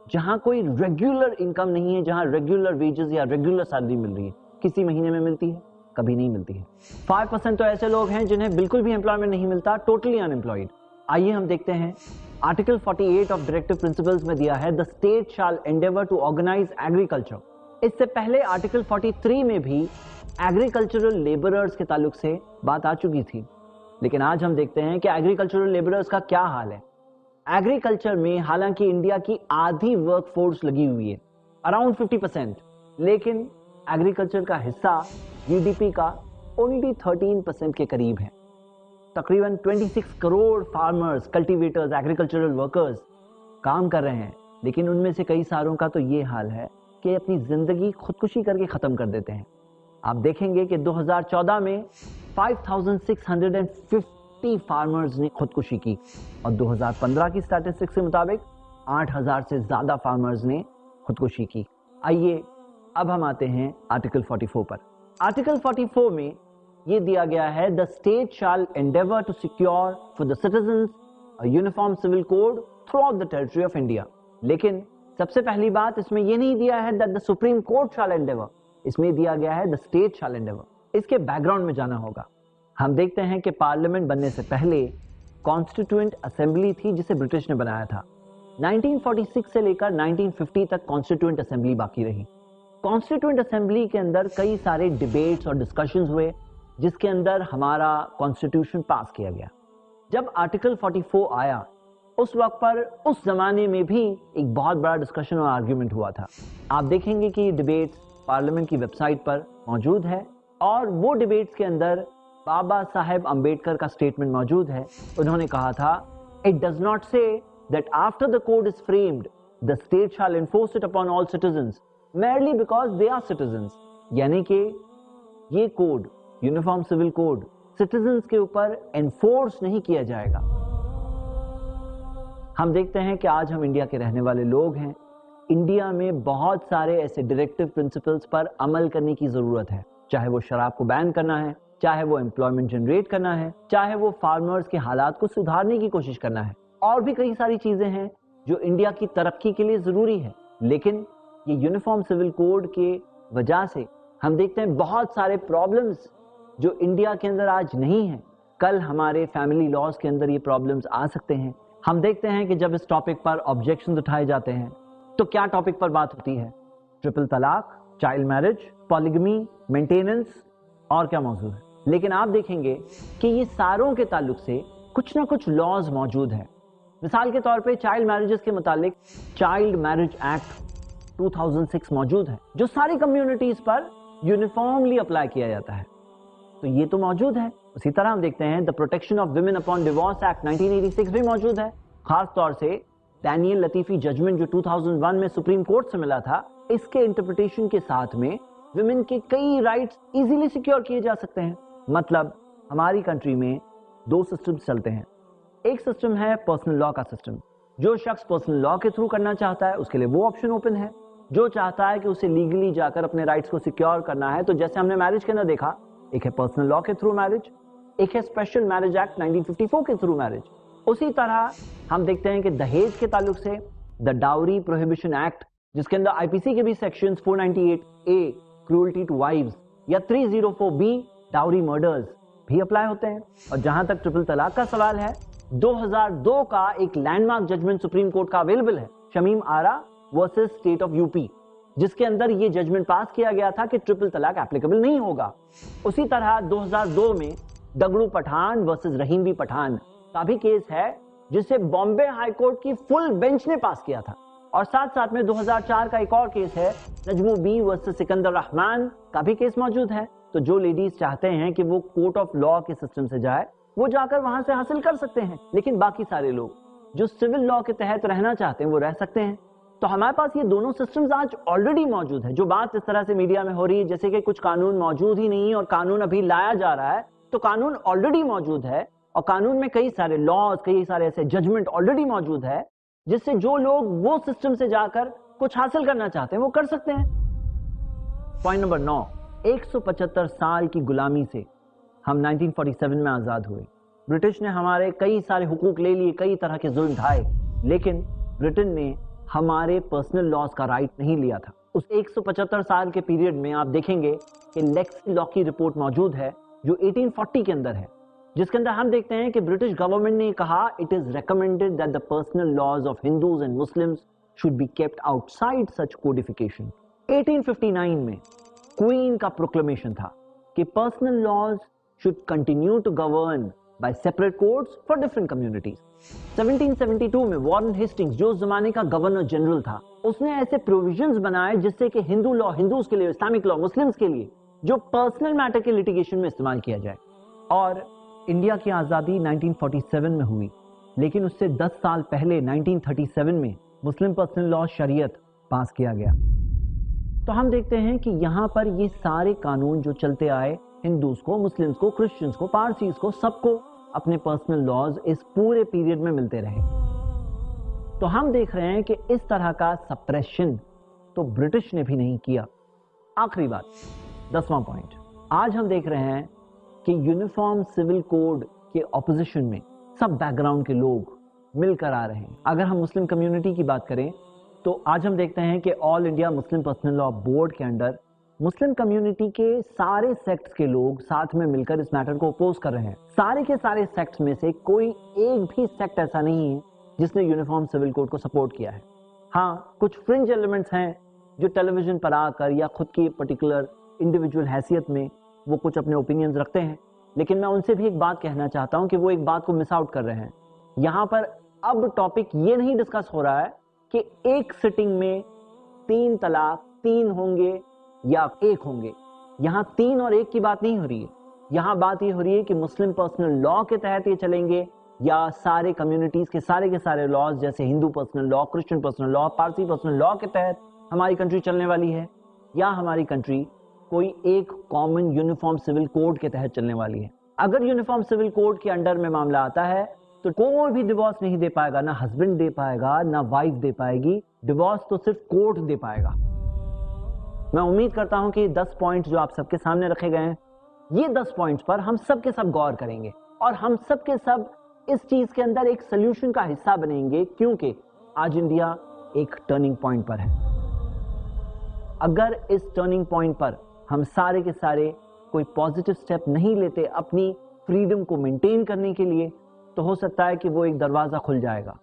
जहां कोई रेगुलर इनकम नहीं है, जहां रेगुलर वेजेस या रेगुलर सैलरी मिल रही है। किसी महीने में मिलती है, कभी नहीं मिलती है। 5% तो ऐसे लोग हैं जिन्हें बिल्कुल भी एम्प्लॉयमेंट नहीं मिलता, टोटली अनएम्प्लॉयड। आइए हम देखते हैं, आर्टिकल 48 ऑफ डायरेक्टिव प्रिंसिपल्स में दिया है, the state shall endeavour to organise agriculture. इससे पहले आर्टिकल 43 में भी एग्रीकल्चरल लेबरर्स के ताल्लुक से बात आ चुकी थी, लेकिन आज हम देखते हैं कि एग्रीकल्चरल लेबरर्स का क्या हाल है। एग्रीकल्चर में हालांकि इंडिया की आधी वर्कफोर्स लगी हुई है, अराउंड 50%, लेकिन एग्रीकल्चर का हिस्सा जीडीपी का ओनली 13% के करीब है। तकरीबन 26 crore farmers, cultivators, agricultural workers काम कर रहे हैं, लेकिन उनमें से कई सारों का तो ये हाल है कि अपनी जिंदगी खुदकुशी करके खत्म कर देते हैं। आप देखेंगे कि 2014 में 5,650 फार्मर्स ने खुदकुशी की और 2015 की स्टैटिस्टिक्स के मुताबिक 8,000 से ज्यादा फार्मर्स ने खुदकुशी की। आइए अब हम आते हैं आर्टिकल 44 पर। आर्टिकल 44 में ये दिया गया है, the state shall endeavour to secure for the citizens a uniform civil code throughout the territory of India. लेकिन सबसे पहली बात इसमें ये नहीं दिया है that the supreme court shall endeavour, इसमें दिया गया है द स्टेट शैल एंडेवर। इसके बैकग्राउंड में जाना होगा। हम देखते हैं कि पार्लियामेंट बनने से पहले कॉन्स्टिट्यूएंट असेंबली थी जिसे ब्रिटिश ने बनाया था। 1946 से लेकर 1950 तक कॉन्स्टिट्यूएंट असेंबली बाकी रही। कॉन्स्टिट्यूएंट असेंबली के अंदर कई सारे डिबेट्स और डिस्कशंस हुए जिसके अंदर हमारा कॉन्स्टिट्यूशन पास किया गया। जब आर्टिकल 44 आया उस वक्त पर उस जमाने में भी एक बहुत बड़ा डिस्कशन और आर्ग्यूमेंट हुआ था। आप देखेंगे कि ये डिबेट्स पार्लियामेंट की वेबसाइट पर मौजूद है और वो डिबेट्स के अंदर बाबा साहेब अंबेडकर का स्टेटमेंट मौजूद है। उन्होंने कहा था, it does not say that after the code is framed the state shall enforce it upon all citizens merely because they are citizens, यानी कि ये code, uniform civil code, citizens के ऊपर एनफोर्स नहीं किया जाएगा। हम देखते हैं कि आज हम इंडिया के रहने वाले लोग हैं। इंडिया में बहुत सारे ऐसे डायरेक्टिव प्रिंसिपल्स पर अमल करने की जरूरत है, चाहे वो शराब को बैन करना है, चाहे वो एम्प्लॉयमेंट जनरेट करना है, चाहे वो फार्मर्स के हालात को सुधारने की कोशिश करना है, और भी कई सारी चीजें हैं जो इंडिया की तरक्की के लिए जरूरी है। लेकिन ये यूनिफॉर्म सिविल कोड के वजह से हम देखते हैं बहुत सारे प्रॉब्लम्स जो इंडिया के अंदर आज नहीं है, कल हमारे फैमिली लॉज के अंदर ये प्रॉब्लम्स आ सकते हैं। हम देखते हैं कि जब इस टॉपिक पर ऑब्जेक्शंस उठाए जाते हैं तो क्या टॉपिक पर बात होती है? ट्रिपल तलाक, चाइल्ड मैरिज, पॉलीगमी, मेंटेनेंस और क्या मौजूद है। लेकिन आप देखेंगे कि ये सारों के ताल्लुक से कुछ ना कुछ लॉज मौजूद है। मिसाल के तौर पे चाइल्ड मैरिजेस के मुतालिक चाइल्ड मैरिज एक्ट 2006 मौजूद है जो सारी कम्युनिटीज पर यूनिफॉर्मली अप्लाई किया जाता है, तो ये तो मौजूद है। उसी तरह हम देखते हैं the protection of women upon divorce act 1986 भी मौजूद है। खास तौर से डैनियल लतीफी जजमेंट जो 2001 में सुप्रीम कोर्ट से मिला था, इसके इंटरप्रिटेशन के साथ में विमेन के कई राइट्स इजीली सिक्योर किए जा सकते हैं। मतलब हमारी कंट्री में दो सिस्टम चलते हैं। एक सिस्टम है पर्सनल लॉ का सिस्टम। जो शख्स पर्सनल लॉ के थ्रू करना चाहता है उसके लिए वो ऑप्शन ओपन है। जो चाहता है कि उसे लीगली जाकर अपने राइट्स को सिक्योर करना है, तो जैसे हमने मैरिज के अंदर देखा, एक है पर्सनल लॉ के थ्रू मैरिज, एक है स्पेशल मैरिज एक्ट 1954 के थ्रू मैरिज। उसी तरह हम देखते हैं कि दहेज के ताल्लुक से द डाउरी प्रोहिबिशन एक्ट, जिसके अंदर आईपीसी के भी sections 498A cruelty to wives या 304B डाउरी मर्डर्स भी अप्लाई होते हैं। और जहां तक ट्रिपल तलाक का सवाल है, 2002 का एक लैंडमार्क जजमेंट सुप्रीम कोर्ट का अवेलेबल है, शमीम आरा वर्सेस स्टेट ऑफ यूपी, जिसके अंदर ये जजमेंट पास किया गया था कि ट्रिपल तलाक एप्लीकेबल नहीं होगा। उसी तरह 2002 में दगड़ू पठान वर्सेस रहीम बी पठान का भी केस है, जिसे बॉम्बे हाई कोर्ट की फुल बेंच ने पास किया था। और साथ साथ में 2004 का एक और केस है नजमू बी वर्सेस सिकंदर रहमान का भी केस मौजूद है। तो जो लेडीज चाहते हैं कि वो कोर्ट ऑफ लॉ के सिस्टम से जाए, वो जाकर वहां से हासिल कर सकते हैं। लेकिन बाकी सारे लोग जो सिविल लॉ के तहत रहना चाहते हैं वो रह सकते हैं। तो हमारे पास ये दोनों सिस्टम्स आज ऑलरेडी मौजूद है। जो बात इस तरह से मीडिया में हो रही है जैसे कि कुछ कानून मौजूद ही नहीं और कानून अभी लाया जा रहा है, तो कानून ऑलरेडी मौजूद है और कानून में कई सारे लॉज, कई सारे ऐसे जजमेंट ऑलरेडी मौजूद है जिससे जो लोग वो सिस्टम से जाकर कुछ हासिल करना चाहते हैं वो कर सकते हैं। पॉइंट नंबर 9, 175 साल की गुलामी से हम 1947 में आजाद हुए। ब्रिटिश ने हमारे कई सारे हुकूक ले लिए, कई तरह के जुल्म ढाए, लेकिन ब्रिटेन ने हमारे पर्सनल लॉज का राइट नहीं लिया था। उस 175 साल के पीरियड में आप देखेंगे कि लेक्सी लॉ की रिपोर्ट मौजूद है जो 1840 के अंदर है, जिसके अंदर हम देखते हैं कि ब्रिटिश गवर्नमेंट ने कहा, it is recommended that the personal laws of Hindus and Muslims should be kept outside such codification. 1859 में क्वीन का प्रोक्लेमेशन था कि personal laws should continue to govern by separate courts for different communities. 1772 में Warren Hastings जो उस जमाने का governor general था, उसने ऐसे प्रोविजंस बनाए जिससे कि हिंदू लॉ हिंदूज के लिए, इस्लामिक लॉ मुस्लिम्स के लिए, जो पर्सनल मैटर के लिटिगेशन में इस्तेमाल किया जाए। और इंडिया की आजादी 1947 में हुई, लेकिन उससे 10 साल पहले 1937 में मुस्लिम पर्सनल लॉ शरीयत पास किया गया। तो हम देखते हैं कि यहाँ पर ये सारे कानून जो चलते आए, हिंदूज को, मुस्लिम्स को, क्रिश्चियंस को, पारसीज को, सबको अपने पर्सनल लॉज इस पूरे पीरियड में मिलते रहे। तो हम देख रहे हैं कि इस तरह का सप्रेशन तो ब्रिटिश ने भी नहीं किया। आखिरी बात, 10वां पॉइंट, आज हम देख रहे हैं कि यूनिफॉर्म सिविल कोड के ऑपोजिशन में सब बैकग्राउंड के लोग मिलकर आ रहे हैं। अगर हम मुस्लिम कम्युनिटी की बात करें तो आज हम देखते हैं कि all India Muslim personal law board के अंडर मुस्लिम कम्युनिटी के सारे सेक्ट्स के लोग साथ में मिलकर इस मैटर को अपोज कर रहे हैं। सारे के सारे सेक्ट्स में से कोई एक भी सेक्ट ऐसा नहीं है जिसने यूनिफॉर्म सिविल कोड को सपोर्ट किया है। हाँ, कुछ फ्रिंज एलिमेंट्स हैं जो टेलीविजन पर आकर या खुद की पर्टिकुलर इंडिविजुअल हैसियत में वो कुछ अपने ओपिनियंस रखते हैं, लेकिन मैं उनसे भी एक बात कहना चाहता हूं कि वो एक बात को मिस आउट कर रहे हैं। यहां पर अब टॉपिक ये नहीं डिस्कस हो रहा है कि एक सिटिंग में 3 तलाक 3 होंगे या 1 होंगे। यहां 3 और 1 की बात नहीं हो रही है। यहां बात ये हो रही है कि मुस्लिम पर्सनल लॉ के तहत ये चलेंगे या सारे कम्युनिटीज के सारे लॉज जैसे Hindu personal law, Christian personal law, Parsi personal law के तहत हमारी कंट्री चलने वाली है, या हमारी कंट्री कोई एक कॉमन यूनिफॉर्म सिविल कोड के तहत चलने वाली है। अगर यूनिफॉर्म सिविल कोड के अंडर में मामला आता है तो कोई भी डिवोर्स नहीं दे पाएगा, ना हस्बैंड दे पाएगा, ना वाइफ दे पाएगी। डिवोर्स तो सिर्फ कोर्ट दे पाएगा। मैं उम्मीद करता हूं कि 10 पॉइंट्स जो आप सबके सामने रखे गए हैं, ये 10 पॉइंट्स पर हम सब के सब गौर करेंगे और हम सब के सब इस चीज के अंदर एक सोल्यूशन का हिस्सा बनेंगे, क्योंकि आज इंडिया एक टर्निंग पॉइंट पर है। अगर इस टर्निंग पॉइंट पर हम सारे के सारे कोई पॉजिटिव स्टेप नहीं लेते अपनी फ्रीडम को मेंटेन करने के लिए, तो हो सकता है कि वो एक दरवाजा खुल जाएगा,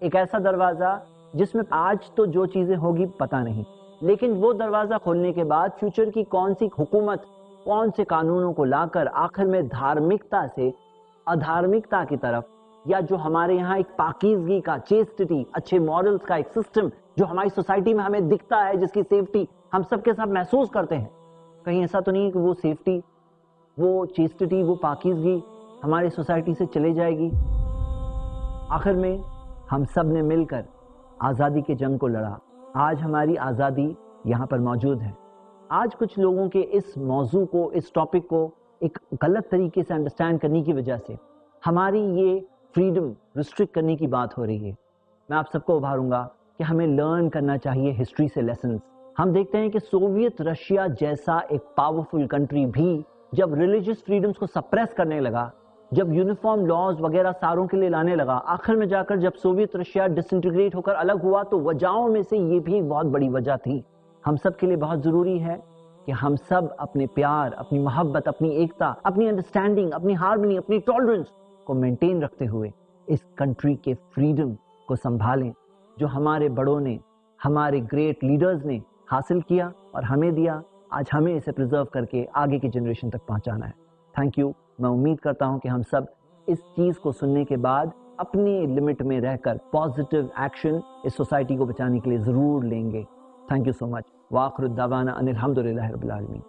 एक ऐसा दरवाजा जिसमें आज तो जो चीजें होगी पता नहीं, लेकिन वो दरवाजा खोलने के बाद फ्यूचर की कौन सी हुकूमत कौन से कानूनों को लाकर आखिर में धार्मिकता से अधार्मिकता की तरफ, या जो हमारे यहाँ एक पाकीज़गी का, चेस्टिटी, अच्छे मॉरल्स का एक सिस्टम जो हमारी सोसाइटी में हमें दिखता है, जिसकी सेफ्टी हम सबके सब महसूस करते हैं, कहीं ऐसा तो नहीं कि वो सेफ्टी, वो चेस्टिटी, वो पाकीज़गी हमारी सोसाइटी से चले जाएगी। आखिर में हम सब ने मिलकर आज़ादी के जंग को लड़ा। आज हमारी आज़ादी यहाँ पर मौजूद है। आज कुछ लोगों के इस मौजू को, इस टॉपिक को एक गलत तरीके से अंडरस्टैंड करने की वजह से हमारी ये फ्रीडम रिस्ट्रिक्ट करने की बात हो रही है। मैं आप सबको उभारूंगा कि हमें लर्न करना चाहिए हिस्ट्री से लेसन्स। हम देखते हैं कि सोवियत रशिया जैसा एक पावरफुल कंट्री भी जब रिलीजियस फ्रीडम्स को सप्रेस करने लगा, जब यूनिफॉर्म लॉज वगैरह सारों के लिए लाने लगा, आखिर में जाकर जब सोवियत रशिया डिसइंटीग्रेट होकर अलग हुआ, तो वजहों में से ये भी बहुत बड़ी वजह थी। हम सब के लिए बहुत जरूरी है कि हम सब अपने प्यार, अपनी मोहब्बत, अपनी एकता, अपनी अंडरस्टैंडिंग, अपनी हार्मनी, अपनी टॉलरेंस को मेंटेन रखते हुए इस कंट्री के फ्रीडम को संभालें, जो हमारे बड़ों ने, हमारे ग्रेट लीडर्स ने हासिल किया और हमें दिया। आज हमें इसे प्रिजर्व करके आगे की जनरेशन तक पहुंचाना है। Thank you. मैं उम्मीद करता हूं कि हम सब इस चीज को सुनने के बाद अपनी लिमिट में रहकर पॉजिटिव एक्शन इस सोसाइटी को बचाने के लिए जरूर लेंगे। Thank you so much. वाखिर दावाना अनिल हम्दुलिल्लाहि रब्बिल आलमीन।